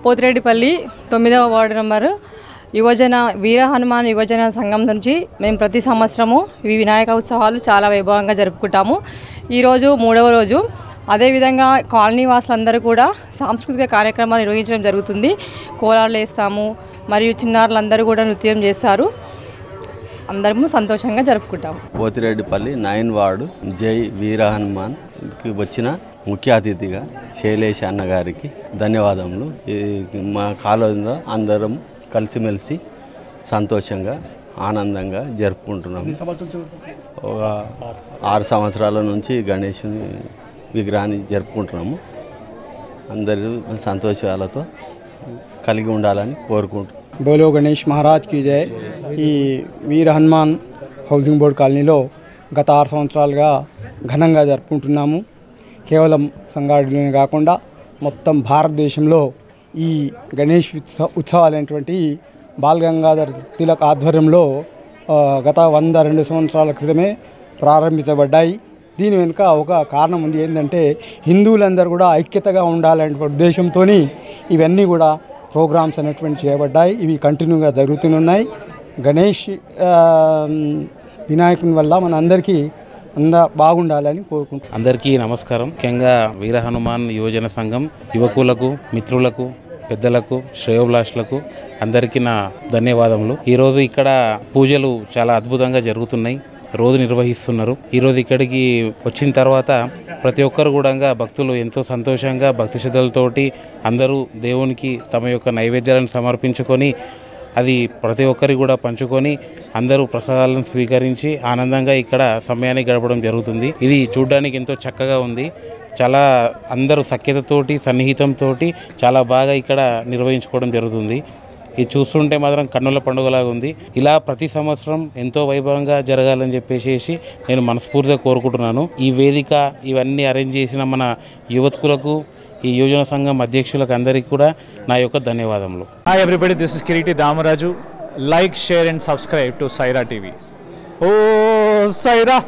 Pothireddipalli 9వ ward number యువజన వీర హనుమాన్ యువజన సంఘం నుంచి మేము ప్రతి సంవత్సరము ఈ వినాయక ఉత్సవాలు చాలా వైభవంగా జరుపుకుంటాము. ఈరోజు 3వ రోజు. అదేవిధంగా కాలనీ వాసులందరూ కూడా సాంస్కృతిక కార్యక్రమాలు నిర్వహించడం జరుగుతుంది. కోలాలు వేస్తాము, మరియు చిన్నారులందరూ కూడా నృత్యం చేస్తారు. అందరము సంతోషంగా జరుపుకుంటాము. పోతిరెడ్డిపల్లి 9 వార్డు జై వీర హనుమాన్కి వచ్చిన ముఖ్య అతిథిగా శైలేష్ అన్న గారికి ధన్యవాదములు. మా కాలేజీలో అందరం కలిసిమెలిసి సంతోషంగా ఆనందంగా జరుపుకుంటున్నాము. ఒక 6 సంవత్సరాల నుంచి గణేషుని విగ్రహాన్ని జరుపుకుంటున్నాము. అందరూ సంతోషాలతో కలిగి ఉండాలని కోరుకుంటున్నాము. బోలో గణేష్ మహారాజ్ की जय. ఈ వీర హనుమాన్ హౌసింగ్ బోర్డ్ కాలనీలో గత 6 సంవత్సరాలుగా ఘనంగా జరుపుకుంటున్నాము. కేవలం సంగారెడ్డిలోనే కాకుండా మొత్తం భారతదేశంలో ఈ గణేష్ ఉత్సవాలైనటువంటి బాల్ గంగాధర్ తిలక్ ఆధ్వర్యంలో గత 102 సంవత్సరాల క్రితమే ప్రారంభించబడ్డాయి. దీని వెనుక ఒక కారణం ఉంది. ఏంటంటే హిందువులందరూ కూడా ఐక్యతగా ఉండాలనే ఉద్దేశంతో ఇవన్నీ కూడా ప్రోగ్రామ్స్ అనేటువంటి చేయబడ్డాయి. ఇవి కంటిన్యూగా జరుగుతున్నాయి. గణేష్ వినాయకుని వల్ల మన అందరికీ బాగుండాలని కోరుకుంటున్నాం. అందరికీ నమస్కారం. ముఖ్యంగా వీర హనుమాన్ యువజన సంఘం యువకులకు, మిత్రులకు, పెద్దలకు, శ్రేయోభిలాషులకు అందరికీ నా ధన్యవాదములు. ఈరోజు ఇక్కడ పూజలు చాలా అద్భుతంగా జరుగుతున్నాయి. రోజు నిర్వహిస్తున్నారు. ఈరోజు ఇక్కడికి వచ్చిన తర్వాత ప్రతి ఒక్కరు కూడా భక్తులు ఎంతో సంతోషంగా భక్తి శ్రద్ధలతోటి అందరూ దేవునికి తమ యొక్క నైవేద్యాలను సమర్పించుకొని అది ప్రతి ఒక్కరికి కూడా పంచుకొని అందరూ ప్రసాదాలను స్వీకరించి ఆనందంగా ఇక్కడ సమయాన్ని గడపడం జరుగుతుంది. ఇది చూడడానికి ఎంతో చక్కగా ఉంది. చాలా అందరూ సఖ్యతతోటి సన్నిహితంతో చాలా బాగా ఇక్కడ నిర్వహించుకోవడం జరుగుతుంది. ఇది చూస్తుంటే మాత్రం కన్నుల పండుగలాగా ఉంది. ఇలా ప్రతి సంవత్సరం ఎంతో వైభవంగా జరగాలని చెప్పేసి నేను మనస్ఫూర్తిగా కోరుకుంటున్నాను. ఈ వేదిక ఇవన్నీ అరేంజ్ చేసిన మన యువకులకు, ఈ యువజన సంఘం అధ్యక్షులకు అందరికీ కూడా నా యొక్క ధన్యవాదములు. Hi everybody, this is Kiriti Damaraju. Like, share and subscribe to Saira TV. ఓ సైరా.